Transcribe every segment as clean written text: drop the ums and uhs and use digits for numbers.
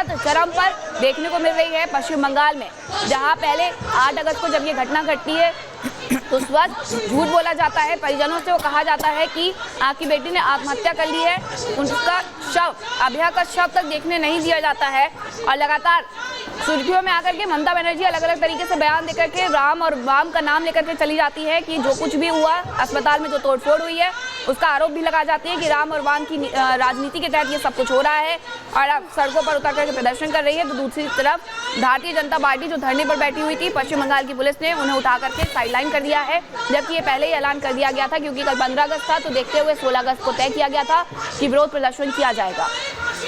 हिंसक चरम पर देखने को मिल रही है पश्चिम बंगाल में, जहां पहले 8 अगस्त को जब ये घटना घटती है तो उस वक्त झूठ बोला जाता है, परिजनों से वो कहा जाता है कि आपकी बेटी ने आत्महत्या कर ली है, उनका शव, अभया का शव तक देखने नहीं दिया जाता है। और लगातार सुर्खियों में आकर के ममता बनर्जी अलग अलग तरीके से बयान देकर के राम और वाम का नाम लेकर के चली जाती है कि जो कुछ भी हुआ अस्पताल में, जो तोड़फोड़ हुई है, उसका आरोप भी लगा जाती है कि राम और वाम की राजनीति के तहत ये सब कुछ हो रहा है और अब सड़कों पर उतर करके प्रदर्शन कर रही है। तो दूसरी तरफ भारतीय जनता पार्टी जो धरने पर बैठी हुई थी, पश्चिम बंगाल की पुलिस ने उन्हें उठा करके साइडलाइन कर दिया है, जबकि ये पहले ही ऐलान कर दिया गया था, क्योंकि कल 15 अगस्त था, तो देखते हुए 16 अगस्त को तय किया गया था कि विरोध प्रदर्शन किया जाएगा।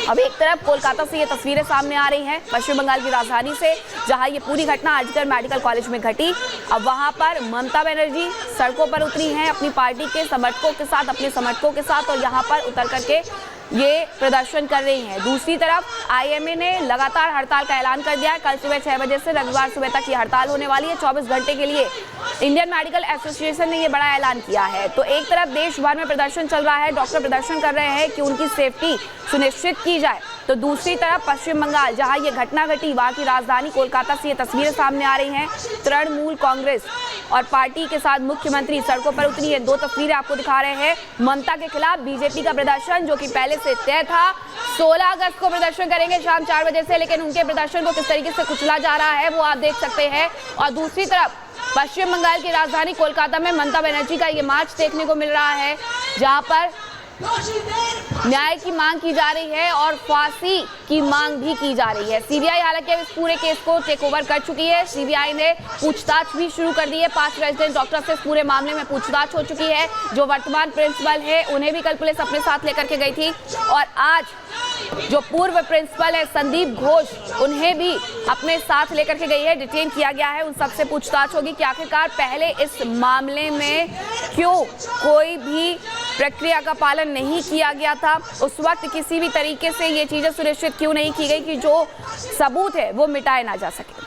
अब एक तरफ कोलकाता से ये तस्वीरें सामने आ रही हैं, पश्चिम बंगाल की राजधानी से, जहां ये पूरी घटना आजकल मेडिकल कॉलेज में घटी। अब वहां पर ममता बनर्जी सड़कों पर उतरी हैं अपनी पार्टी के समर्थकों के साथ, अपने समर्थकों के साथ, और यहां पर उतर करके ये प्रदर्शन कर रही हैं। दूसरी तरफ आईएमए ने लगातार हड़ताल का ऐलान कर दिया है। कल सुबह 6 बजे से रविवार सुबह तक ये हड़ताल होने वाली है, 24 घंटे के लिए। इंडियन मेडिकल एसोसिएशन ने ये बड़ा ऐलान किया है। तो एक तरफ देश भर में प्रदर्शन चल रहा है, डॉक्टर प्रदर्शन कर रहे हैं कि उनकी सेफ्टी सुनिश्चित की जाए, तो दूसरी तरफ पश्चिम बंगाल, जहां ये घटना घटी, वहां की राजधानी कोलकाता से ये तस्वीरें सामने आ रही हैं। तृणमूल कांग्रेस और पार्टी के साथ मुख्यमंत्री सड़कों पर उतरी है। 2 तस्वीरें आपको दिखा रहे हैं। ममता के खिलाफ बीजेपी का प्रदर्शन, जो कि पहले से तय था, 16 अगस्त को प्रदर्शन करेंगे शाम 4 बजे से, लेकिन उनके प्रदर्शन को किस तरीके से कुचला जा रहा है वो आप देख सकते हैं। और दूसरी तरफ पश्चिम बंगाल की राजधानी कोलकाता में ममता बनर्जी का ये मार्च देखने को मिल रहा है, जहां पर न्याय की मांग की जा रही है और फांसी की मांग भी की जा रही है। सीबीआई हालांकि इस पूरे केस को टेक ओवर कर चुकी है। सीबीआई ने पूछताछ भी शुरू कर दी है। 5 रेजिडेंट डॉक्टर से इस पूरे मामले में पूछताछ हो चुकी है। जो वर्तमान प्रिंसिपल है उन्हें भी कल पुलिस अपने साथ लेकर के गई थी, और आज जो पूर्व प्रिंसिपल है संदीप घोष, उन्हें भी अपने साथ लेकर के गई है, डिटेन किया गया है। उन सबसे पूछताछ होगी कि आखिरकार पहले इस मामले में क्यों कोई भी प्रक्रिया का पालन नहीं किया गया था, उस वक्त किसी भी तरीके से ये चीजें सुनिश्चित क्यों नहीं की गई कि जो सबूत है वो मिटाए ना जा सके।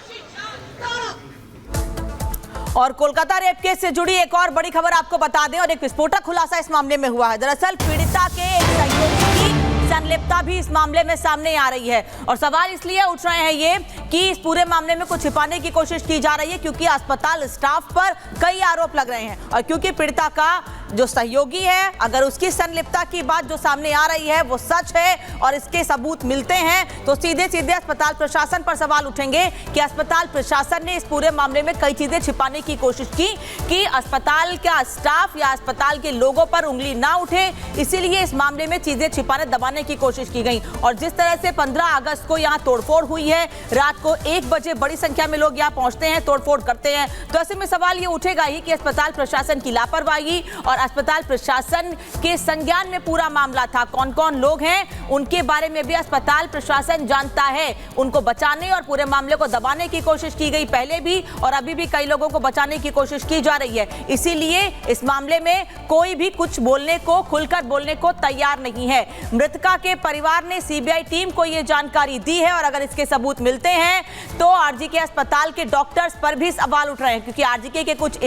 और कोलकाता रेप केस से जुड़ी एक और बड़ी खबर आपको बता दें, और एक विस्फोटक खुलासा इस मामले में हुआ है। दरअसल पीड़िता के एक सहयोगी की संलिप्तता भी इस मामले में सामने आ रही है, और सवाल इसलिए उठ रहे हैं ये कि इस पूरे मामले में कुछ छिपाने की कोशिश की जा रही है, क्योंकि अस्पताल स्टाफ पर कई आरोप लग रहे हैं, और क्योंकि पीड़िता का जो सहयोगी है, अगर उसकी संलिप्तता की बात जो सामने आ रही है वो सच है और इसके सबूत मिलते हैं, तो सीधे सीधे अस्पताल प्रशासन पर सवाल उठेंगे कि अस्पताल प्रशासन ने इस पूरे मामले में कई चीजें छिपाने की कोशिश की कि अस्पताल का स्टाफ या अस्पताल के लोगों पर उंगली ना उठे, इसीलिए इस मामले में चीजें छिपाने दबाने की कोशिश की गई। और जिस तरह से 15 अगस्त को यहाँ तोड़फोड़ हुई है, रात को 1 बजे बड़ी संख्या में लोग यहाँ पहुंचते हैं, तोड़फोड़ करते हैं, तो ऐसे में सवाल ये उठेगा ही कि अस्पताल प्रशासन की लापरवाही और अस्पताल प्रशासन के संज्ञान में पूरा मामला था। कौन कौन लोग हैं उनके बारे में भी अस्पताल प्रशासन जानता है। उनको बचाने और पूरे मामले को दबाने की कोशिश की गई पहले भी, और अभी भी कई लोगों को बचाने की कोशिश की जा रही है। इसीलिए इस मामले में कोई भी कुछ बोलने को, खुलकर बोलने को तैयार नहीं है। मृतका के परिवार ने सीबीआई टीम को यह जानकारी दी है, और अगर इसके सबूत मिलते हैं तो आरजीके अस्पताल के डॉक्टर्स पर भी सवाल उठ रहे हैं, क्योंकि आरजीके के कुछ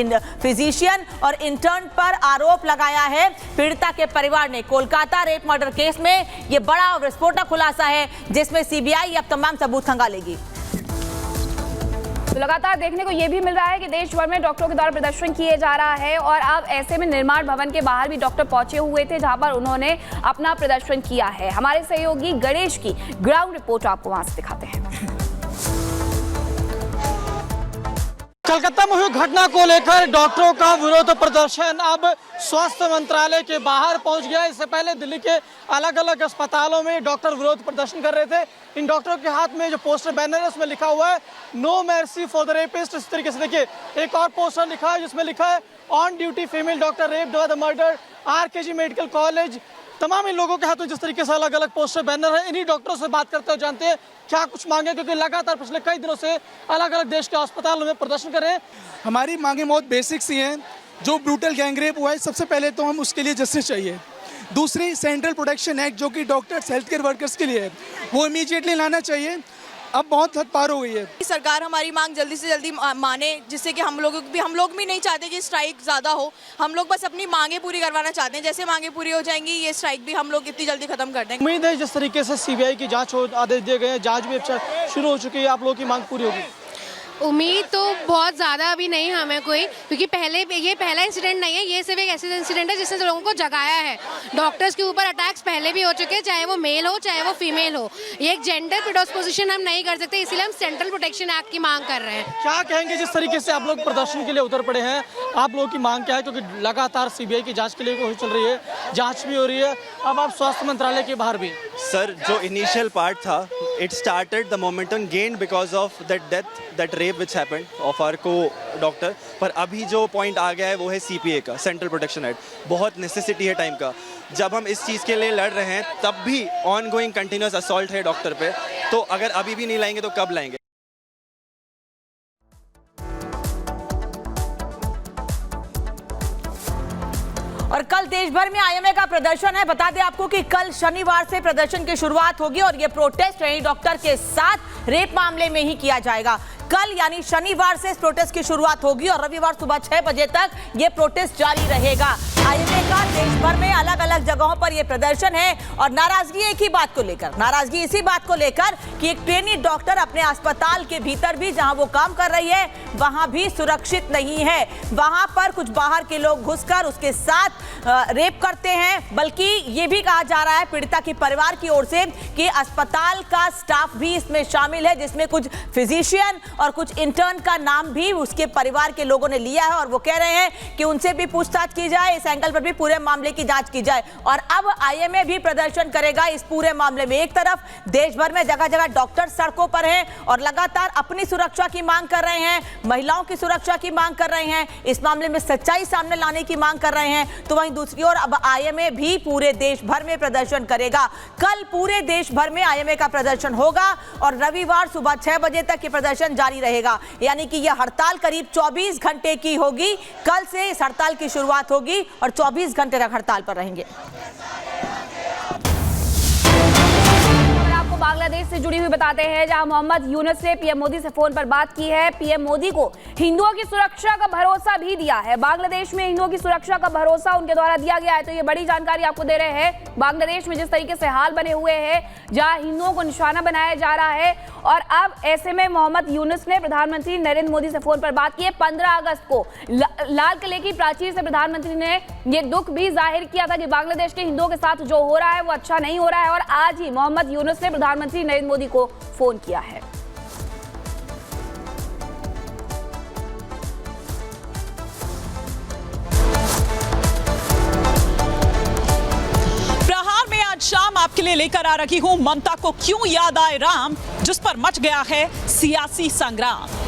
फिजिशियन और इंटर्न पर आरोप लगाया है पीड़िता के परिवार ने। कोलकाता रेप मर्डर केस में यह बड़ा विस्फोटक खुलासा है, जिसमें सीबीआई अब तमाम सबूत खंगालेगी। तो लगातार देखने को यह भी मिल रहा है कि देश भर में डॉक्टरों के द्वारा प्रदर्शन किए जा रहा है, और अब ऐसे में निर्माण भवन के बाहर भी डॉक्टर पहुंचे हुए थे, जहां पर उन्होंने अपना प्रदर्शन किया है। हमारे सहयोगी गणेश की ग्राउंड रिपोर्ट आपको वहां से दिखाते हैं। कलकत्ता में हुई घटना को लेकर डॉक्टरों का विरोध प्रदर्शन अब स्वास्थ्य मंत्रालय के बाहर पहुंच गया। इससे पहले दिल्ली के अलग अलग अस्पतालों में डॉक्टर विरोध प्रदर्शन कर रहे थे। इन डॉक्टरों के हाथ में जो पोस्टर बैनर है उसमें लिखा हुआ है no mercy for the rapist. इस तरीके से देखिए एक और पोस्टर लिखा है जिसमें लिखा है on duty female doctor raped by the murder RKG medical college. तमाम इन लोगों के हाथों जिस तरीके से अलग अलग पोस्टर बैनर है, इन्हीं डॉक्टरों से बात करते हुए जानते हैं क्या कुछ मांगे, क्योंकि लगातार पिछले कई दिनों से अलग अलग देश के अस्पतालों में प्रदर्शन कर रहे हैं। हमारी मांगे बहुत बेसिक सी हैं। जो ब्रूटल गैंग रेप हुआ है, सबसे पहले तो हम उसके लिए जस्टिस चाहिए। दूसरी सेंट्रल प्रोटेक्शन एक्ट जो कि डॉक्टर्स हेल्थ केयर वर्कर्स के लिए है, वो इमीडिएटली लाना चाहिए। अब बहुत हद पार हो गई है। सरकार हमारी मांग जल्दी से जल्दी माने, जिससे कि हम लोग भी नहीं चाहते कि स्ट्राइक ज़्यादा हो। हम लोग बस अपनी मांगे पूरी करवाना चाहते हैं। जैसे मांगे पूरी हो जाएंगी, ये स्ट्राइक भी हम लोग इतनी जल्दी खत्म कर देंगे। उम्मीद है जिस तरीके से सीबीआई की जांच आदेश दिए गए हैं, जांच भी अब शुरू हो चुकी है, आप लोगों की मांग पूरी होगी? उम्मीद तो बहुत ज़्यादा अभी नहीं हमें कोई, क्योंकि ये पहला इंसिडेंट नहीं है, ये सिर्फ एक ऐसा इंसिडेंट है जिसने लोगों को जगाया है। डॉक्टर्स के ऊपर अटैक्स पहले भी हो चुके हैं, चाहे वो मेल हो चाहे वो फीमेल हो। ये एक जेंडर प्रिडिस्पोजिशन हम नहीं कर सकते, इसीलिए हम सेंट्रल प्रोटेक्शन एक्ट की मांग कर रहे हैं। क्या कहेंगे जिस तरीके से आप लोग प्रदर्शन के लिए उतर पड़े हैं, आप लोगों की मांग क्या है? क्योंकि लगातार सीबीआई की जांच के लिए कोशिश चल रही है, जांच भी हो रही है, अब आप स्वास्थ्य मंत्रालय के बाहर भी। सर, जो इनिशियल पार्ट था, it started the momentum gained because of that death, that rape which happened of our co doctor. पर अभी जो पॉइंट आ गया है वो है सीपीए का, सेंट्रल प्रोटेक्शन एक्ट। बहुत नेसेसिटी है टाइम का। जब हम इस चीज़ के लिए लड़ रहे हैं तब भी ऑन गोइंग कंटिन्यूस असॉल्ट है डॉक्टर पे, तो अगर अभी भी नहीं लाएंगे तो कब लाएंगे? और कल देश भर में आईएमए का प्रदर्शन है। बता दें आपको कि कल शनिवार से प्रदर्शन की शुरुआत होगी और ये प्रोटेस्ट यानी डॉक्टर के साथ रेप मामले में ही किया जाएगा। कल यानी शनिवार से इस प्रोटेस्ट की शुरुआत होगी और रविवार सुबह 6 बजे तक ये प्रोटेस्ट जारी रहेगा। आईएमए का देश भर में अलग अलग जगहों पर यह प्रदर्शन है और नाराजगी एक ही बात को लेकर, नाराजगी इसी बात को लेकर कि एक ट्रेनी डॉक्टर अपने अस्पताल के भीतर भी जहां वो काम कर रही है वहां भी सुरक्षित नहीं है। वहां पर कुछ बाहर के लोग घुसकर उसके साथ रेप करते हैं। बल्कि ये भी कहा जा रहा है पीड़िता के परिवार की ओर से कि अस्पताल का स्टाफ भी इसमें शामिल है, जिसमें कुछ फिजिशियन और कुछ इंटर्न का नाम भी उसके परिवार के लोगों ने लिया है और वो कह रहे हैं कि उनसे भी पूछताछ की जाए, इस एंगल पर भी पूरे मामले की जांच की जाए। और अब आईएमए भी प्रदर्शन करेगा इस पूरे मामले में। एक तरफ देश भर में जगह जगह डॉक्टर सड़कों पर हैं और लगातार अपनी सुरक्षा की मांग कर रहे हैं, महिलाओं की सुरक्षा की मांग कर रहे हैं, इस मामले में सच्चाई सामने लाने की मांग कर रहे हैं। तो वहीं दूसरी ओर अब आईएमए भी पूरे देश भर में प्रदर्शन करेगा। कल पूरे देश भर में आईएमए का प्रदर्शन होगा और रविवार सुबह 6 बजे तक ये प्रदर्शन जारी रहेगा। यानी कि यह हड़ताल करीब 24 घंटे की होगी। कल से इस हड़ताल की शुरुआत होगी और 24 घंटे तक हड़ताल पर रहेंगे। आपको बांग्लादेश से जुड़ी हुई बताते हैं, जहां मोहम्मद यूनुस ने पीएम मोदी से फोन पर बात की है। पीएम मोदी को हिंदुओं की सुरक्षा का भरोसा भी दिया है। बांग्लादेश में हिंदुओं की सुरक्षा का भरोसा उनके द्वारा दिया गया है। तो ये बड़ी जानकारी आपको दे रहे हैं। बांग्लादेश में जिस तरीके से हाल बने हुए हैं, जहां हिंदुओं को निशाना बनाया जा रहा है, और अब ऐसे में मोहम्मद यूनुस ने प्रधानमंत्री नरेंद्र मोदी से फोन पर बात की है। 15 अगस्त को लाल किले की प्राचीर से प्रधानमंत्री ने यह दुख भी जाहिर किया था कि बांग्लादेश के हिंदुओं के साथ जो हो रहा है वो अच्छा नहीं हो रहा है। और आज ही मोहम्मद यूनुस ने प्रधानमंत्री नरेंद्र मोदी को फोन किया है। प्रहार में आज शाम आपके लिए लेकर आ रही हूं ममता को क्यों याद आए राम, जिस पर मच गया है सियासी संग्राम।